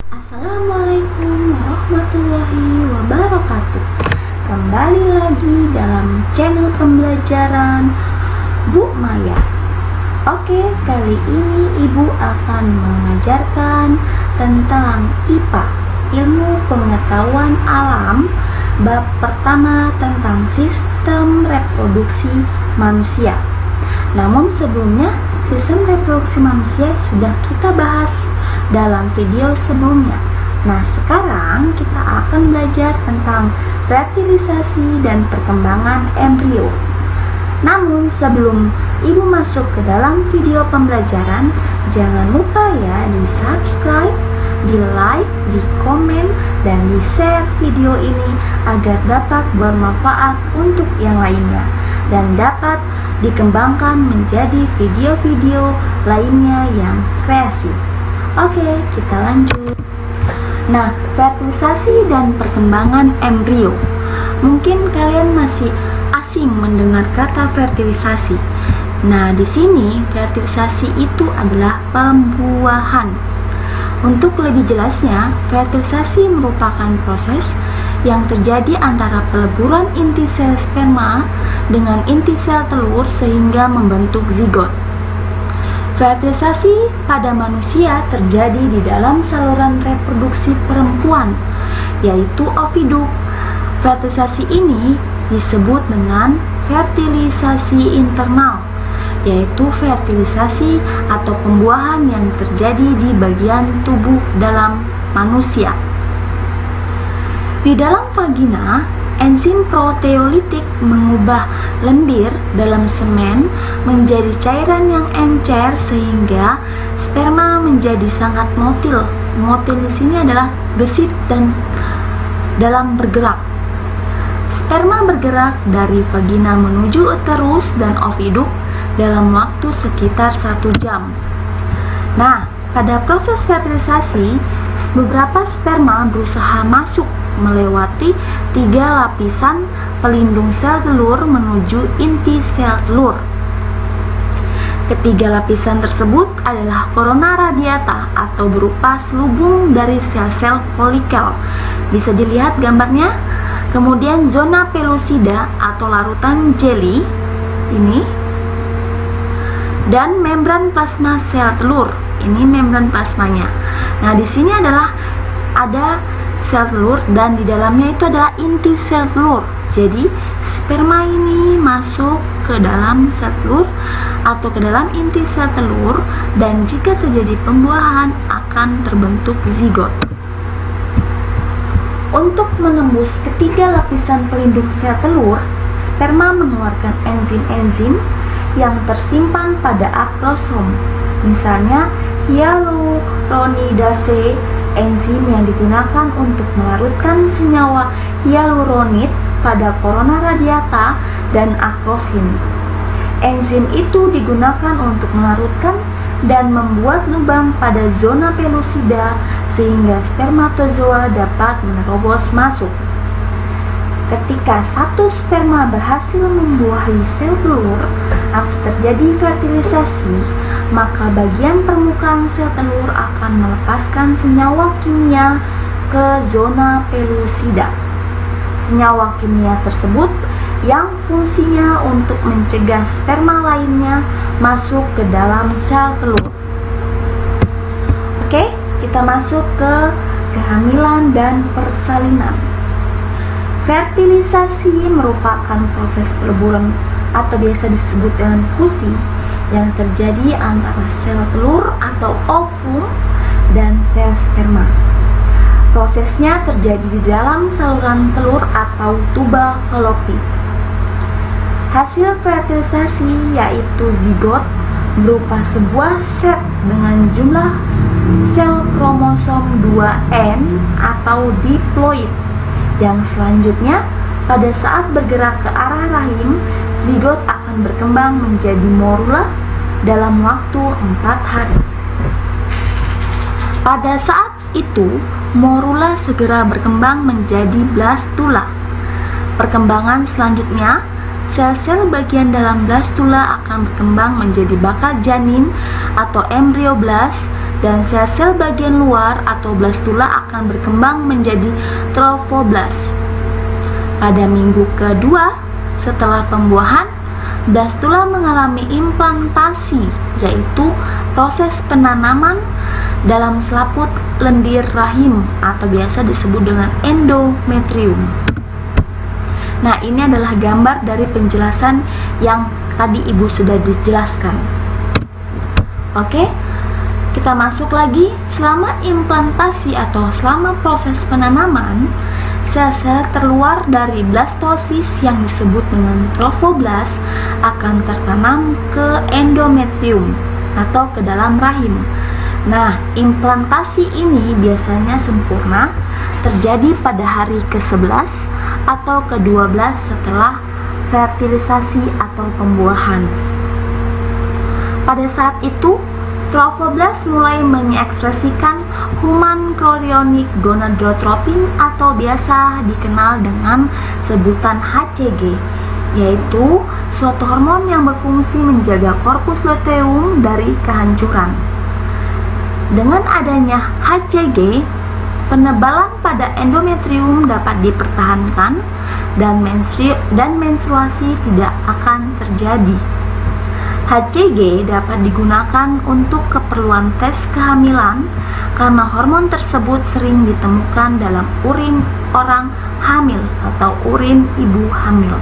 Assalamualaikum warahmatullahi wabarakatuh. Kembali lagi dalam channel pembelajaran Bu Maya. Oke, kali ini Ibu akan mengajarkan tentang IPA, Ilmu Pengetahuan Alam, bab pertama tentang sistem reproduksi manusia. Namun sebelumnya, sistem reproduksi manusia sudah kita bahas dalam video sebelumnya. Nah, sekarang kita akan belajar tentang fertilisasi dan perkembangan embrio. Namun sebelum Ibu masuk ke dalam video pembelajaran, jangan lupa ya di subscribe, di like, di komen, dan di share video ini agar dapat bermanfaat untuk yang lainnya dan dapat dikembangkan menjadi video-video lainnya yang kreatif. Oke, kita lanjut. Nah, fertilisasi dan perkembangan embrio. Mungkin kalian masih asing mendengar kata fertilisasi. Nah, di sini fertilisasi itu adalah pembuahan. Untuk lebih jelasnya, fertilisasi merupakan proses yang terjadi antara peleburan inti sel sperma dengan inti sel telur sehingga membentuk zigot. Fertilisasi pada manusia terjadi di dalam saluran reproduksi perempuan, yaitu oviduk. Fertilisasi ini disebut dengan fertilisasi internal, yaitu fertilisasi atau pembuahan yang terjadi di bagian tubuh dalam manusia. Di dalam vagina, enzim proteolitik mengubah lendir dalam semen menjadi cairan yang encer sehingga sperma menjadi sangat motil. Motil di sini adalah gesit dan dalam bergerak. Sperma bergerak dari vagina menuju uterus dan oviduk dalam waktu sekitar 1 jam. Nah, pada proses fertilisasi, beberapa sperma berusaha masuk melewati 3 lapisan pelindung sel telur menuju inti sel telur. Ketiga lapisan tersebut adalah korona radiata atau berupa selubung dari sel-sel folikel. Bisa dilihat gambarnya. Kemudian zona pellucida atau larutan jelly ini, dan membran plasma sel telur. Ini membran plasmanya. Nah, di sini adalah ada sel telur dan di dalamnya itu adalah inti sel telur. Jadi sperma ini masuk ke dalam sel telur atau ke dalam inti sel telur, dan jika terjadi pembuahan akan terbentuk zigot. Untuk menembus ketiga lapisan pelindung sel telur, sperma mengeluarkan enzim-enzim yang tersimpan pada akrosom. Misalnya hyaluronidase, enzim yang digunakan untuk melarutkan senyawa hyaluronid pada korona radiata dan akrosin. Enzim itu digunakan untuk melarutkan dan membuat lubang pada zona pellucida sehingga spermatozoa dapat menerobos masuk. Ketika satu sperma berhasil membuahi sel telur atau terjadi fertilisasi, maka bagian permukaan sel telur akan melepaskan senyawa kimia ke zona pellucida. Senyawa kimia tersebut yang fungsinya untuk mencegah sperma lainnya masuk ke dalam sel telur. Oke, kita masuk ke kehamilan dan persalinan. Fertilisasi merupakan proses peleburan atau biasa disebut dengan fusi yang terjadi antara sel telur atau ovum dan sel sperma. Prosesnya terjadi di dalam saluran telur atau tuba Fallopi. Hasil fertilisasi yaitu zigot berupa sebuah set dengan jumlah sel kromosom 2N atau diploid, yang selanjutnya pada saat bergerak ke arah rahim, zigot akan berkembang menjadi morula dalam waktu 4 hari. Pada saat itu, morula segera berkembang menjadi blastula. Perkembangan selanjutnya, sel-sel bagian dalam blastula akan berkembang menjadi bakal janin atau embrioblast dan sel-sel bagian luar atau blastula akan berkembang menjadi trofoblast. Pada minggu kedua setelah pembuahan, blastula mengalami implantasi, yaitu proses penanaman dalam selaput lendir rahim atau biasa disebut dengan endometrium. Nah, ini adalah gambar dari penjelasan yang tadi Ibu sudah dijelaskan. Oke, kita masuk lagi. Selama implantasi atau selama proses penanaman, sel-sel terluar dari blastosis yang disebut dengan trofoblast akan tertanam ke endometrium atau ke dalam rahim. Nah, implantasi ini biasanya sempurna terjadi pada hari ke-11 atau ke-12 setelah fertilisasi atau pembuahan. Pada saat itu, trofoblast mulai mengekspresikan human chorionic gonadotropin atau biasa dikenal dengan sebutan HCG, yaitu suatu hormon yang berfungsi menjaga korpus luteum dari kehancuran. Dengan adanya HCG, penebalan pada endometrium dapat dipertahankan dan menstruasi tidak akan terjadi. HCG dapat digunakan untuk keperluan tes kehamilan karena hormon tersebut sering ditemukan dalam urin orang hamil atau urin ibu hamil.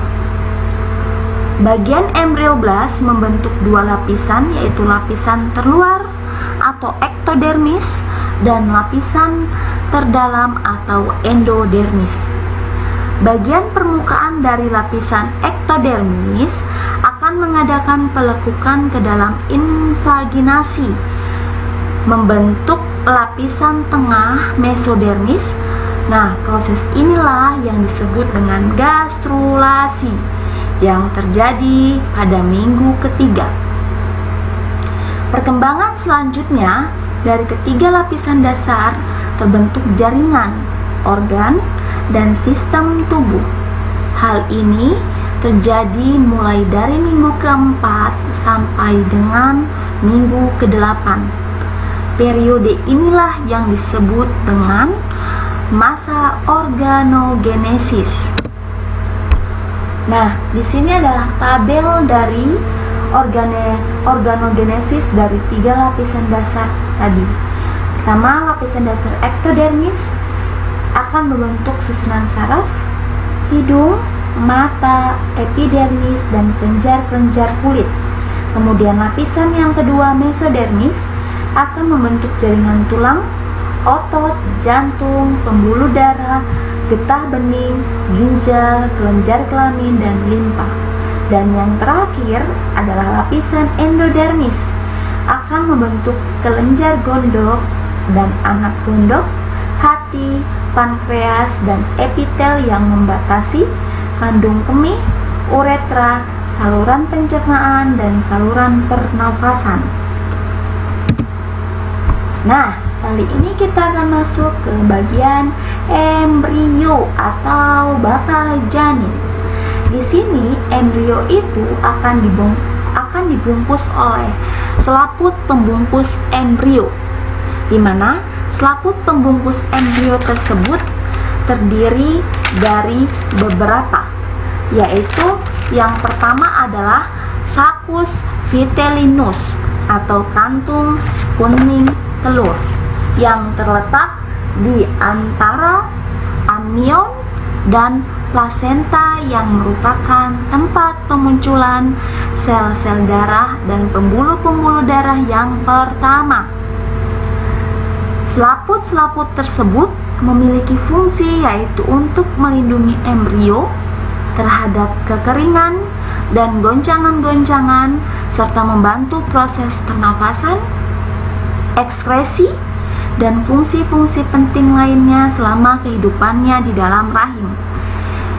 Bagian embrioblast membentuk dua lapisan, yaitu lapisan terluar atau ektodermis dan lapisan terdalam atau endodermis. Bagian permukaan dari lapisan ektodermis akan mengadakan pelekukan ke dalam invaginasi, membentuk lapisan tengah mesodermis. Nah, proses inilah yang disebut dengan gastrulasi yang terjadi pada minggu ketiga. Perkembangan selanjutnya, dari ketiga lapisan dasar terbentuk jaringan, organ, dan sistem tubuh. Hal ini terjadi mulai dari minggu keempat sampai dengan minggu ke-8. Periode inilah yang disebut dengan masa organogenesis. Nah, di sini adalah tabel dari organogenesis dari tiga lapisan dasar tadi. Pertama, lapisan dasar ektodermis akan membentuk susunan saraf, hidung, mata, epidermis, dan kelenjar-kelenjar kulit. Kemudian lapisan yang kedua, mesodermis, akan membentuk jaringan tulang, otot, jantung, pembuluh darah, getah bening, ginjal, kelenjar kelamin, dan limpa. Dan yang terakhir adalah lapisan endodermis, akan membentuk kelenjar gondok dan anak gondok, hati, pankreas, dan epitel yang membatasi kandung kemih, uretra, saluran pencernaan, dan saluran pernafasan. Nah, kali ini kita akan masuk ke bagian embrio atau bakal janin. Di sini embrio itu akan dibungkus oleh selaput pembungkus embrio, di mana selaput pembungkus embrio tersebut terdiri dari beberapa, yaitu yang pertama adalah saccus vitellinus atau kantung kuning telur yang terletak di antara amnion dan plasenta yang merupakan tempat pemunculan sel-sel darah dan pembuluh-pembuluh darah yang pertama. Selaput-selaput tersebut memiliki fungsi yaitu untuk melindungi embrio terhadap kekeringan dan goncangan-goncangan serta membantu proses pernafasan, ekskresi, dan fungsi-fungsi penting lainnya selama kehidupannya di dalam rahim.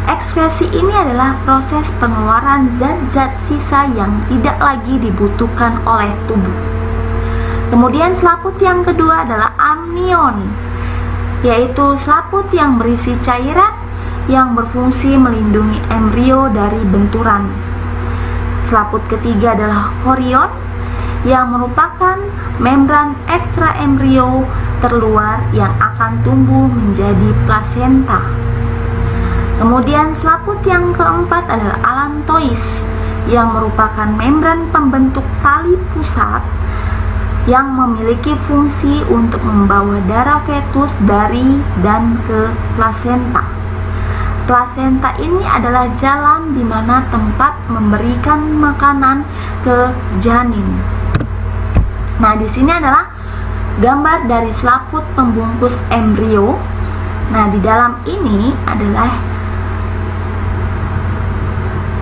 Ekskresi ini adalah proses pengeluaran zat-zat sisa yang tidak lagi dibutuhkan oleh tubuh. Kemudian selaput yang kedua adalah amnion, yaitu selaput yang berisi cairan yang berfungsi melindungi embrio dari benturan. Selaput ketiga adalah chorion, yang merupakan membran ekstraembrio terluar yang akan tumbuh menjadi plasenta. Kemudian selaput yang keempat adalah allantois yang merupakan membran pembentuk tali pusat yang memiliki fungsi untuk membawa darah fetus dari dan ke plasenta. Plasenta ini adalah jalan di mana tempat memberikan makanan ke janin. Nah, di sini adalah gambar dari selaput pembungkus embrio. Nah, di dalam ini adalah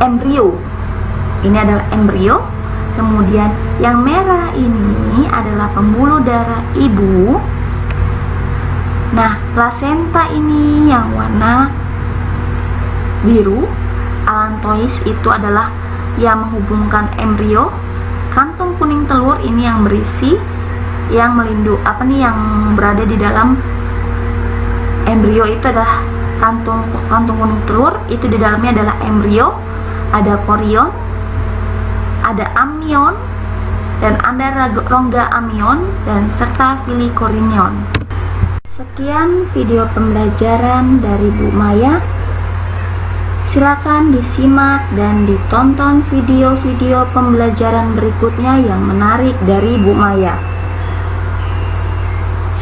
embrio. Ini adalah embrio. Kemudian yang merah ini adalah pembuluh darah ibu. Nah, plasenta ini yang warna biru. Allantois itu adalah yang menghubungkan embrio. Kantung kuning telur ini yang berisi, yang yang berada di dalam embrio itu adalah kantung kuning telur. Itu di dalamnya adalah embrio, ada korion, ada amnion, dan ada rongga amnion, dan serta filikorinion. Sekian video pembelajaran dari Bu Maya. Silakan disimak dan ditonton video-video pembelajaran berikutnya yang menarik dari Bu Maya.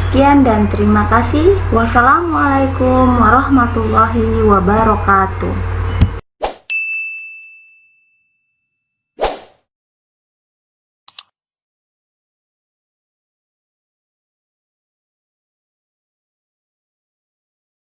Sekian dan terima kasih. Wassalamualaikum warahmatullahi wabarakatuh.